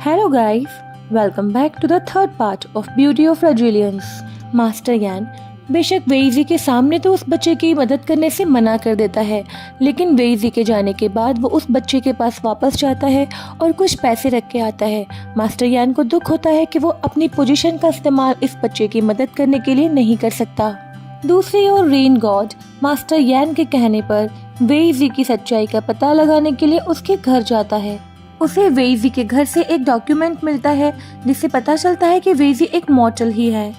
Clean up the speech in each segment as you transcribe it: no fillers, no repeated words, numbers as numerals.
Hello guys, welcome back to the third part of Beauty of Resilience. Master यान बेशक वेइजी के सामने तो उस बच्चे की मदद करने से मना कर देता है, लेकिन वेइजी के जाने के बाद वो उस बच्चे के पास वापस जाता है और कुछ पैसे रख के आता है। मास्टर यान को दुख होता है कि वो अपनी पोजीशन का इस्तेमाल इस बच्चे की मदद करने के लिए नहीं कर सकता। दूसरी ओर रेन गॉड मास्टर यान के कहने पर वेइजी की सच्चाई का पता लगाने के लिए उसके घर जाता है। उसे वेइजी के घर से एक डॉक्यूमेंट मिलता है जिससे पता चलता है कि वेइजी एक मॉर्टल ही है।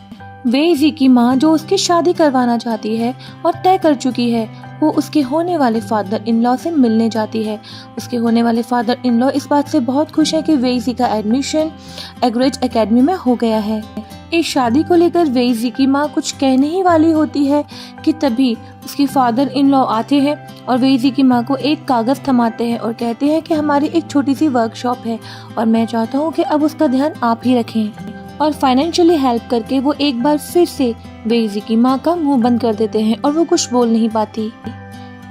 वेइजी की माँ जो उसकी शादी करवाना चाहती है और तय कर चुकी है, वो उसके होने वाले फादर इन लॉ से मिलने जाती है। उसके होने वाले फादर इन लॉ इस बात से बहुत खुश है कि वेइजी का एडमिशन एग्रेज एकेडमी में हो गया है। इस शादी को लेकर वेइजी की माँ कुछ कहने ही वाली होती है कि तभी उसके फादर इन लॉ आते हैं और वेइजी की माँ को एक कागज थमाते हैं और कहते हैं कि हमारी एक छोटी सी वर्कशॉप है और मैं चाहता हूँ कि अब उसका ध्यान आप ही रखें। और फाइनेंशियली हेल्प करके वो एक बार फिर से वेइजी की माँ का मुंह बंद कर देते हैं और वो कुछ बोल नहीं पाती।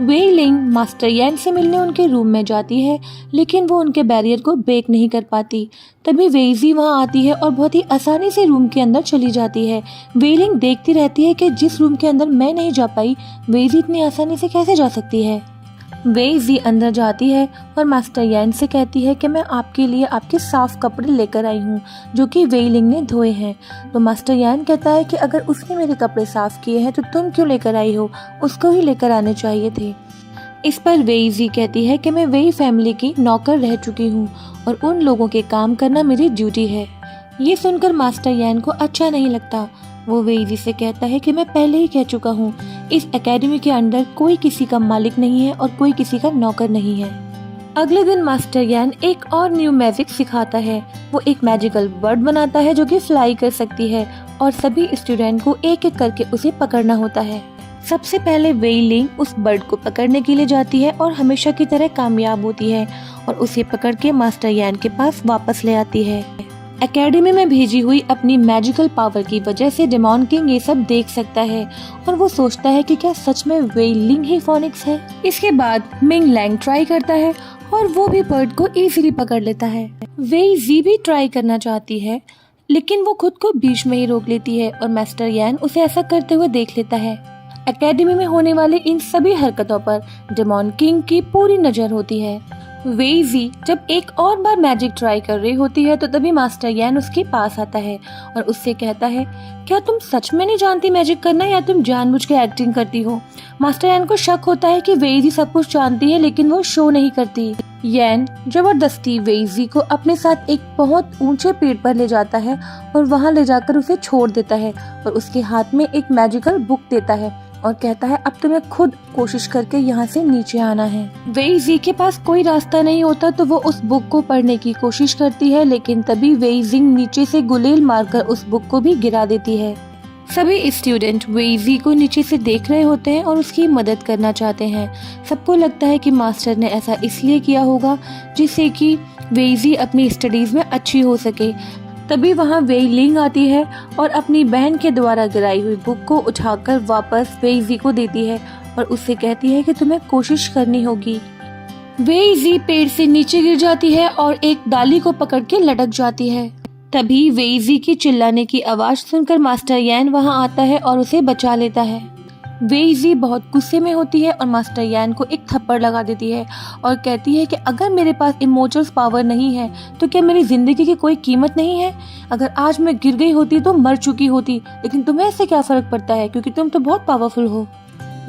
वेई लिंग मास्टर यान से मिलने उनके रूम में जाती है, लेकिन वो उनके बैरियर को ब्रेक नहीं कर पाती। तभी वेइजी वहाँ आती है और बहुत ही आसानी से रूम के अंदर चली जाती है। वेई लिंग देखती रहती है कि जिस रूम के अंदर मैं नहीं जा पाई, वेइजी इतनी आसानी से कैसे जा सकती है। वेइजी अंदर जाती है और मास्टर यान से कहती है कि मैं आपके लिए आपके साफ कपड़े लेकर आई हूँ जो कि वेई लिंग ने धोए हैं। तो मास्टर यान कहता है कि अगर उसने मेरे कपड़े साफ किए हैं तो तुम क्यों लेकर आई हो, उसको ही लेकर आने चाहिए थे। इस पर वेइजी कहती है कि मैं वेई फैमिली की नौकर रह चुकी हूँ और उन लोगों के काम करना मेरी ड्यूटी है। ये सुनकर मास्टर यान को अच्छा नहीं लगता। वो वेइजी से कहता है कि मैं पहले ही कह चुका हूँ, इस एकेडमी के अंदर कोई किसी का मालिक नहीं है और कोई किसी का नौकर नहीं है। अगले दिन मास्टर यान एक और न्यू मैजिक सिखाता है। वो एक मैजिकल बर्ड बनाता है जो कि फ्लाई कर सकती है और सभी स्टूडेंट को एक एक करके उसे पकड़ना होता है। सबसे पहले वेई लिंग उस बर्ड को पकड़ने के लिए जाती है और हमेशा की तरह कामयाब होती है और उसे पकड़ के मास्टर यान के पास वापस ले आती है। एकेडमी में भेजी हुई अपनी मैजिकल पावर की वजह से डेमॉन किंग ये सब देख सकता है और वो सोचता है कि क्या सच में वेई लिंग ही फोनिक्स है। इसके बाद मिंग लैंग ट्राई करता है और वो भी बर्ड को इजीली पकड़ लेता है। वेई जी भी ट्राई करना चाहती है, लेकिन वो खुद को बीच में ही रोक लेती है और मास्टर यान उसे ऐसा करते हुए देख लेता है। एकेडमी में होने वाले इन सभी हरकतों पर डेमॉन किंग की पूरी नजर होती है। वेइजी जब एक और बार मैजिक ट्राई कर रही होती है तो तभी मास्टर यान उसके पास आता है और उससे कहता है, क्या तुम सच में नहीं जानती मैजिक करना या तुम जानबूझ के एक्टिंग करती हो। मास्टर यान को शक होता है कि वेइजी सब कुछ जानती है लेकिन वो शो नहीं करती। यान जबरदस्ती वेइजी को अपने साथ एक बहुत ऊंचे पेड़ पर ले जाता है और वहाँ ले जाकर उसे छोड़ देता है और उसके हाथ में एक मैजिकल बुक देता है और कहता है अब तुम्हें खुद कोशिश करके यहाँ से नीचे आना है। वेइजी के पास कोई रास्ता नहीं होता तो वो उस बुक को पढ़ने की कोशिश करती है, लेकिन तभी वेइजी नीचे से गुलेल मारकर उस बुक को भी गिरा देती है। सभी स्टूडेंट वेइजी को नीचे से देख रहे होते हैं और उसकी मदद करना चाहते हैं। सबको लगता है कि मास्टर ने ऐसा इसलिए किया होगा जिससे कि वेइजी अपनी स्टडीज में अच्छी हो सके। तभी वहाँ वेई लिंग आती है और अपनी बहन के द्वारा गिराई हुई बुक को उठाकर वापस वेइजी को देती है और उससे कहती है कि तुम्हें कोशिश करनी होगी। वेइजी पेड़ से नीचे गिर जाती है और एक डाली को पकड़ के लटक जाती है। तभी वेइजी की चिल्लाने की आवाज सुनकर मास्टर यान वहाँ आता है और उसे बचा लेता है। वेइजी बहुत गुस्से में होती है और मास्टर यान को एक थप्पड़ लगा देती है और कहती है कि अगर मेरे पास इमोर्टल्स पावर नहीं है तो क्या मेरी जिंदगी की कोई कीमत नहीं है। अगर आज मैं गिर गई होती तो मर चुकी होती, लेकिन तुम्हें इससे क्या फर्क पड़ता है क्योंकि तुम तो बहुत पावरफुल हो।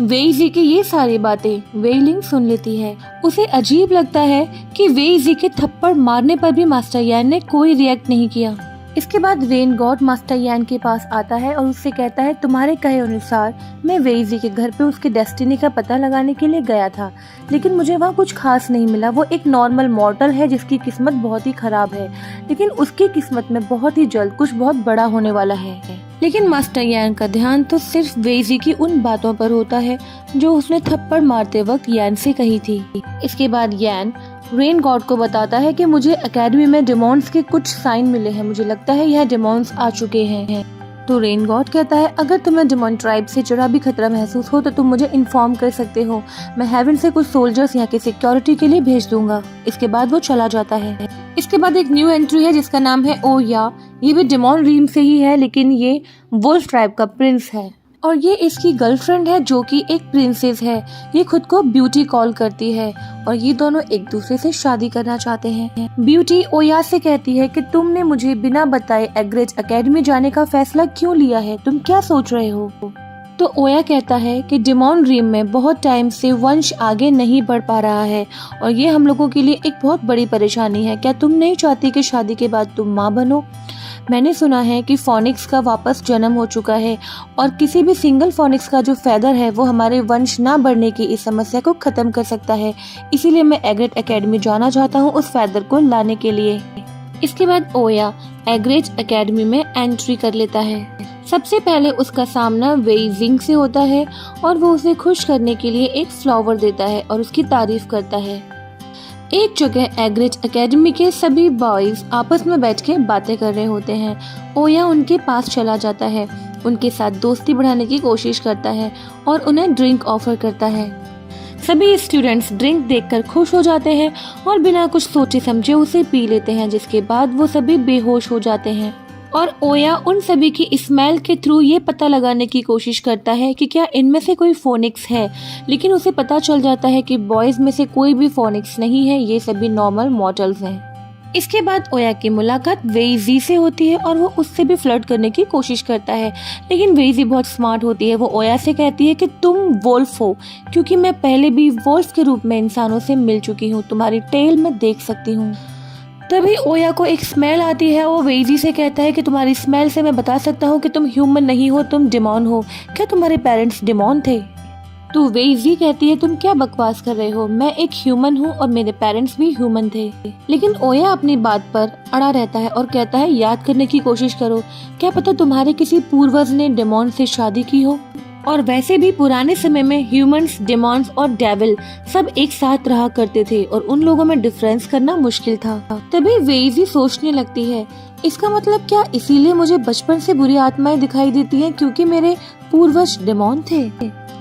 वेइजी की ये सारी बातें वेई लिंग सुन लेती है। उसे अजीब लगता है कि वेइजी के थप्पड़ मारने पर भी मास्टर यान ने कोई रिएक्ट नहीं किया। इसके बाद रेन गॉड मास्टर यान के पास आता है और उससे कहता है, तुम्हारे कहे अनुसार मैं वेइजी के घर पे उसके डेस्टिनी का पता लगाने के लिए गया था, लेकिन मुझे वहाँ कुछ खास नहीं मिला। वो एक नॉर्मल मॉर्टल है जिसकी किस्मत बहुत ही खराब है, लेकिन उसकी किस्मत में बहुत ही जल्द कुछ बहुत बड़ा होने वाला है। लेकिन मास्टर यान का ध्यान तो सिर्फ वेइजी की उन बातों पर होता है जो उसने थप्पड़ मारते वक्त यान से कही थी। इसके बाद यान रेन गॉड को बताता है कि मुझे एकेडमी में डेमॉन्स के कुछ साइन मिले हैं, मुझे लगता है यह डेमॉन्स आ चुके हैं। तो रेन गॉड कहता है अगर तुम्हें डेमन ट्राइब से जरा भी खतरा महसूस हो तो तुम मुझे इन्फॉर्म कर सकते हो, मैं हेवन से कुछ सोल्जर्स यहाँ की सिक्योरिटी के लिए भेज दूंगा। इसके बाद वो चला जाता है। इसके बाद एक न्यू एंट्री है जिसका नाम है ओया। ये भी डेमन रीम से ही है लेकिन ये वुल्फ ट्राइब का प्रिंस है और ये इसकी गर्लफ्रेंड है जो कि एक प्रिंसेस है। ये खुद को ब्यूटी कॉल करती है और ये दोनों एक दूसरे से शादी करना चाहते हैं। ब्यूटी ओया से कहती है कि तुमने मुझे बिना बताए एग्रेज एकेडमी जाने का फैसला क्यों लिया है, तुम क्या सोच रहे हो? तो ओया कहता है कि डेमन ड्रीम में बहुत टाइम से वंश आगे नहीं बढ़ पा रहा है और ये हम लोगों के लिए एक बहुत बड़ी परेशानी है। क्या तुम नहीं चाहती कि शादी के बाद तुम माँ बनो? मैंने सुना है कि फोनिक्स का वापस जन्म हो चुका है और किसी भी सिंगल फोनिक्स का जो फेदर है वो हमारे वंश ना बढ़ने की इस समस्या को खत्म कर सकता है। इसीलिए मैं एग्रेज एकेडमी जाना चाहता हूँ उस फेदर को लाने के लिए। इसके बाद ओया एग्रेज एकेडमी में एंट्री कर लेता है। सबसे पहले उसका सामना वेई जिंग से होता है और वो उसे खुश करने के लिए एक फ्लावर देता है और उसकी तारीफ करता है। एक जगह एग्रेज एकेडमी के सभी बॉयज आपस में बैठ के बातें कर रहे होते हैं। ओया उनके पास चला जाता है, उनके साथ दोस्ती बढ़ाने की कोशिश करता है और उन्हें ड्रिंक ऑफर करता है। सभी स्टूडेंट्स ड्रिंक देखकर खुश हो जाते हैं और बिना कुछ सोचे समझे उसे पी लेते हैं, जिसके बाद वो सभी बेहोश हो जाते हैं और ओया उन सभी की स्मेल के थ्रू ये पता लगाने की कोशिश करता है कि क्या इनमें से कोई फोनिक्स है, लेकिन उसे पता चल जाता है कि बॉयज में से कोई भी फोनिक्स नहीं है, ये सभी नॉर्मल मॉर्टल्स हैं। इसके बाद ओया की मुलाकात वेईजी से होती है और वो उससे भी फ्लर्ट करने की कोशिश करता है, लेकिन वेईजी बहुत स्मार्ट होती है। वो ओया से कहती है कि तुम वोल्फ हो, क्योंकि मैं पहले भी वोल्फ के रूप में इंसानों से मिल चुकी हूँ, तुम्हारी टेल मैं देख सकती हूँ। तभी ओया को एक स्मेल आती है। वो वेईजी से कहता है कि तुम्हारी स्मेल से मैं बता सकता हूँ कि तुम ह्यूमन नहीं हो, तुम डेमन हो। क्या तुम्हारे पेरेंट्स डेमन थे? तो वेईजी कहती है तुम क्या बकवास कर रहे हो, मैं एक ह्यूमन हूँ और मेरे पेरेंट्स भी ह्यूमन थे। लेकिन ओया अपनी बात पर अड़ा रहता है और कहता है याद करने की कोशिश करो, क्या पता तुम्हारे किसी पूर्वज ने डेमन से शादी की हो। और वैसे भी पुराने समय में ह्यूमंस, डेमॉन्स और डेविल सब एक साथ रहा करते थे और उन लोगों में डिफरेंस करना मुश्किल था। तभी वेईजी सोचने लगती है इसका मतलब क्या इसीलिए मुझे बचपन से बुरी आत्माएं दिखाई देती हैं क्योंकि मेरे पूर्वज डेमॉन थे।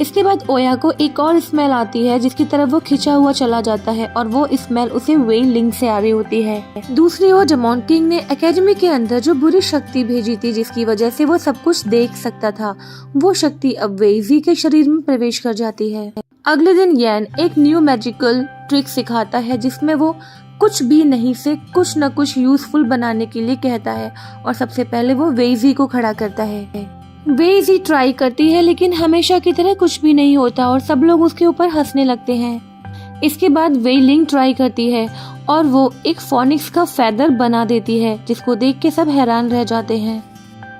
इसके बाद ओया को एक और स्मेल आती है जिसकी तरफ वो खिंचा हुआ चला जाता है और वो स्मेल उसे वेई लिंग से आ रही होती है। दूसरी ओर डेमन किंग ने एकेडमी के अंदर जो बुरी शक्ति भेजी थी जिसकी वजह से वो सब कुछ देख सकता था, वो शक्ति अब वेईजी के शरीर में प्रवेश कर जाती है। अगले दिन यैन एक न्यू मैजिकल ट्रिक सिखाता है जिसमें वो कुछ भी नहीं से कुछ न कुछ यूजफुल बनाने के लिए कहता है और सबसे पहले वो वेईजी को खड़ा करता है। वेईजी ट्राई करती है लेकिन हमेशा की तरह कुछ भी नहीं होता और सब लोग उसके ऊपर हंसने लगते हैं। इसके बाद वेई लिंग ट्राई करती है और वो एक फोनिक्स का फेदर बना देती है जिसको देख के सब हैरान रह जाते हैं।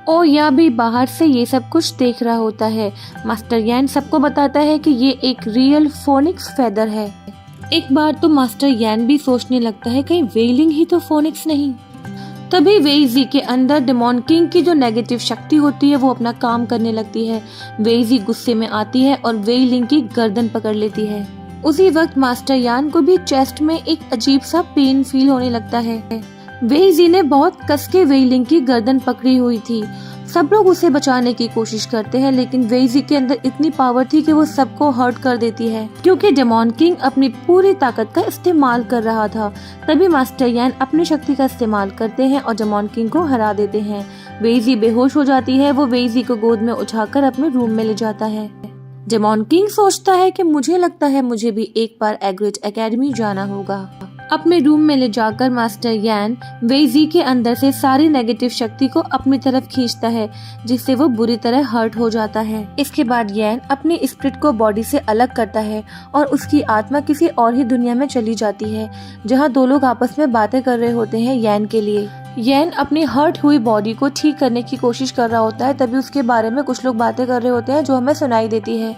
ओया भी बाहर से ये सब कुछ देख रहा होता है। मास्टर यैन सबको बताता है कि ये एक रियल फोनिक्स फेदर है। एक बार तो मास्टर यैन भी सोचने लगता है कहीं वेई लिंग ही तो फोनिक्स नहीं। तभी वेईजी के अंदर डेमन किंग की जो नेगेटिव शक्ति होती है वो अपना काम करने लगती है। वेईजी गुस्से में आती है और वेई लिंग की गर्दन पकड़ लेती है। उसी वक्त मास्टर यान को भी चेस्ट में एक अजीब सा पेन फील होने लगता है। वेईजी ने बहुत कस के वेई लिंग की गर्दन पकड़ी हुई थी। सब लोग उसे बचाने की कोशिश करते हैं लेकिन वेईजी के अंदर इतनी पावर थी कि वो सबको हर्ट कर देती है क्योंकि डेमन किंग अपनी पूरी ताकत का इस्तेमाल कर रहा था। तभी मास्टर यैन अपनी शक्ति का इस्तेमाल करते हैं और डेमन किंग को हरा देते हैं। वेईजी बेहोश हो जाती है। वो वेईजी को गोद में उठाकर अपने रूम में ले जाता है। डेमन किंग सोचता है कि मुझे लगता है मुझे भी एक बार एग्रेज एकेडमी जाना होगा। अपने रूम में ले जाकर मास्टर यैन वेईजी के अंदर से सारी नेगेटिव शक्ति को अपनी तरफ खींचता है जिससे वो बुरी तरह हर्ट हो जाता है। इसके बाद यैन अपनी स्पिरिट को बॉडी से अलग करता है और उसकी आत्मा किसी और ही दुनिया में चली जाती है जहाँ दो लोग आपस में बातें कर रहे होते हैं यैन के लिए। यैन अपनी हर्ट हुई बॉडी को ठीक करने की कोशिश कर रहा होता है। तभी उसके बारे में कुछ लोग बातें कर रहे होते हैं जो हमें सुनाई देती है।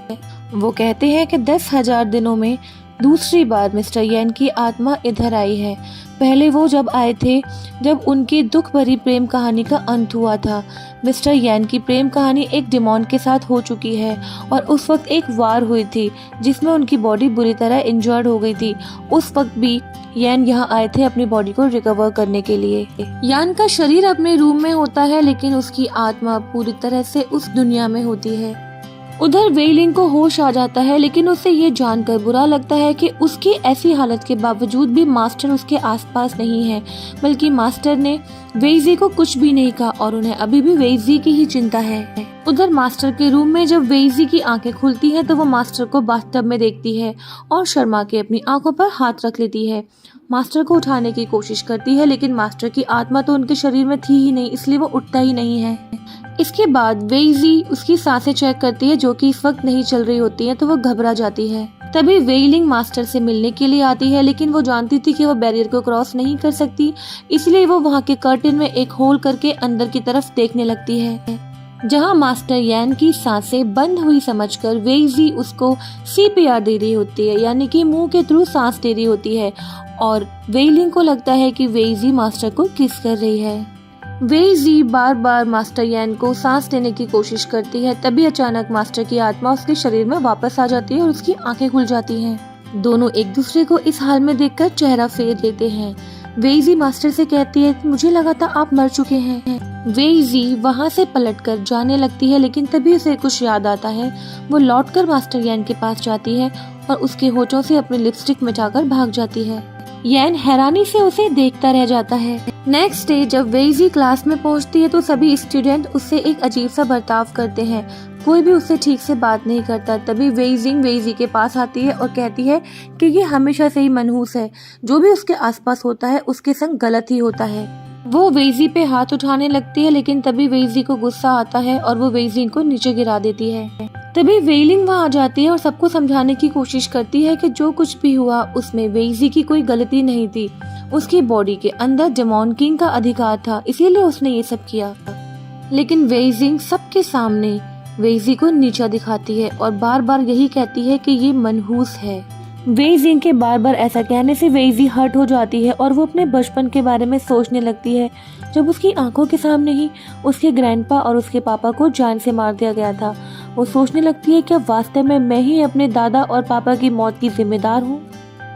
वो कहते हैं कि 10,000 दिनों में दूसरी बार मिस्टर येन की आत्मा इधर आई है। पहले वो जब आए थे, जब उनकी दुख भरी प्रेम कहानी का अंत हुआ था। मिस्टर येन की प्रेम कहानी एक डिमॉन के साथ हो चुकी है और उस वक्त एक वार हुई थी जिसमें उनकी बॉडी बुरी तरह इंजर्ड हो गई थी। उस वक्त भी यान यहाँ आए थे अपनी बॉडी को रिकवर करने के लिए। यान का शरीर अपने रूम में होता है लेकिन उसकी आत्मा पूरी तरह से उस दुनिया में होती है। उधर वेइलिंग को होश आ जाता है लेकिन उसे ये जानकर बुरा लगता है कि उसकी ऐसी हालत के बावजूद भी मास्टर उसके आसपास नहीं है, बल्कि मास्टर ने वेइजी को कुछ भी नहीं कहा और उन्हें अभी भी वेइजी की ही चिंता है। उधर मास्टर के रूम में जब वेइजी की आंखें खुलती हैं तो वो मास्टर को बाथटब में देखती है और शर्मा के अपनी आंखों पर हाथ रख लेती है। मास्टर को उठाने की कोशिश करती है लेकिन मास्टर की आत्मा तो उनके शरीर में थी ही नहीं, इसलिए वो उठता ही नहीं है। इसके बाद वेइजी उसकी सांसें चेक करती है जो कि इस वक्त नहीं चल रही होती है, तो वो घबरा जाती है। तभी वेइलिंग मास्टर से मिलने के लिए आती है लेकिन वो जानती थी कि वो बैरियर को क्रॉस नहीं कर सकती, इसलिए वो वहाँ के कर्टेन में एक होल करके अंदर की तरफ देखने लगती है। जहाँ मास्टर यान की सांसें बंद हुई समझकर वेइजी उसको CPR दे रही होती है, यानी कि मुंह के थ्रू सांस दे रही होती है और वेइलिंग को लगता है कि वेइजी मास्टर को किस कर रही है। वेइजी बार बार मास्टर यान को सांस देने की कोशिश करती है, तभी अचानक मास्टर की आत्मा उसके शरीर में वापस आ जाती है और उसकी आंखें खुल जाती हैं। दोनों एक दूसरे को इस हाल में देखकर चेहरा फेर लेते हैं। वेइजी मास्टर से कहती है, मुझे लगा था आप मर चुके हैं। वेइजी वहाँ से पलटकर जाने लगती है लेकिन तभी उसे कुछ याद आता है। वो लौटकर मास्टर यान के पास जाती है और उसके होठों से अपनी लिपस्टिक मिटाकर भाग जाती है। यान हैरानी से उसे देखता रह जाता है। नेक्स्ट डे जब वेइजी क्लास में पहुंचती है तो सभी स्टूडेंट उससे एक अजीब सा बर्ताव करते हैं, कोई भी उससे ठीक से बात नहीं करता। तभी वेइजी के पास आती है और कहती है कि ये हमेशा से ही मनहूस है, जो भी उसके आसपास होता है उसके संग गलत ही होता है। वो वेइजी पे हाथ उठाने लगती है लेकिन तभी वेइजी को गुस्सा आता है और वो वेइजी को नीचे गिरा देती है। तभी वेइलिंग वहाँ आ जाती है और सबको समझाने की कोशिश करती है कि जो कुछ भी हुआ उसमें वेइजी की कोई गलती नहीं थी, उसकी बॉडी के अंदर डेमॉन किंग का अधिकार था, इसीलिए उसने ये सब किया। लेकिन वेइजी सबके सामने वेइजी को नीचा दिखाती है और बार बार यही कहती है कि ये मनहूस है। वेइजी के बार बार ऐसा कहने से वेइजी हर्ट हो जाती है और वो अपने बचपन के बारे में सोचने लगती है, जब उसकी आंखों के सामने ही उसके ग्रैंडपा और उसके पापा को जान से मार दिया गया था। वो सोचने लगती है कि वास्तव में मैं ही अपने दादा और पापा की मौत की जिम्मेदार हूँ।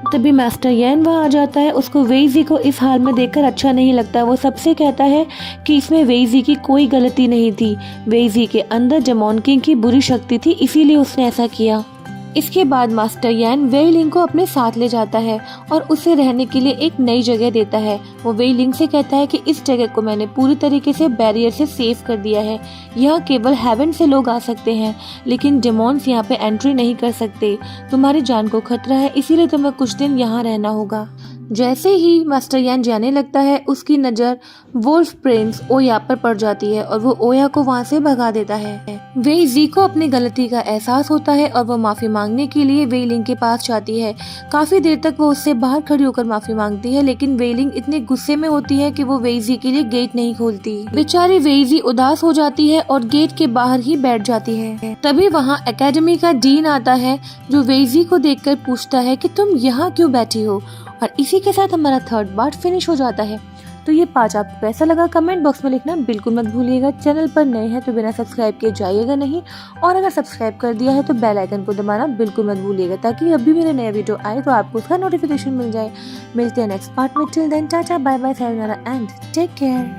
तभी मास्टर यान वहाँ आ जाता है। उसको वेइजी को इस हाल में देखकर अच्छा नहीं लगता। वो सबसे कहता है कि इसमें वेइजी की कोई गलती नहीं थी, वेइजी के अंदर डेमॉन किंग की बुरी शक्ति थी, इसीलिए उसने ऐसा किया। इसके बाद मास्टर यान वेइलिंग को अपने साथ ले जाता है और उसे रहने के लिए एक नई जगह देता है। वो वेइलिंग से कहता है कि इस जगह को मैंने पूरी तरीके से बैरियर से सेव कर दिया है, यहाँ केवल हेवन से लोग आ सकते हैं लेकिन डेमॉन्स यहाँ पे एंट्री नहीं कर सकते। तुम्हारी जान को खतरा है, इसीलिए तुम्हें कुछ दिन यहाँ रहना होगा। जैसे ही मास्टर यान जाने लगता है उसकी नज़र वुल्फ प्रिंस ओया पर पड़ जाती है और वो ओया को वहाँ से भगा देता है। वेइजी को अपनी गलती का एहसास होता है और वो माफी मांगने के लिए वेइलिंग के पास जाती है। काफी देर तक वो उससे बाहर खड़ी होकर माफी मांगती है लेकिन वेइलिंग इतने गुस्से में होती है कि वो वेइजी के लिए गेट नहीं खोलती। बेचारी वेइजी उदास हो जाती है और गेट के बाहर ही बैठ जाती है। तभी वहाँ एकेडमी का डीन आता है जो वेइजी को देखकर पूछता है कि तुम यहाँ क्यों बैठी हो। और इसी के साथ हमारा थर्ड पार्ट फिनिश हो जाता है। तो ये पार्ट आपको कैसा लगा कमेंट बॉक्स में लिखना बिल्कुल मत भूलिएगा। चैनल पर नए हैं तो बिना सब्सक्राइब किए जाइएगा नहीं, और अगर सब्सक्राइब कर दिया है तो बेल आइकन को दबाना बिल्कुल मत भूलिएगा ताकि जब भी मेरे नया वीडियो आए तो आपको उसका नोटिफिकेशन मिल जाए। मिलते हैं नेक्स्ट पार्ट में। Till then tata bye bye, सायोनारा एंड टेक केयर।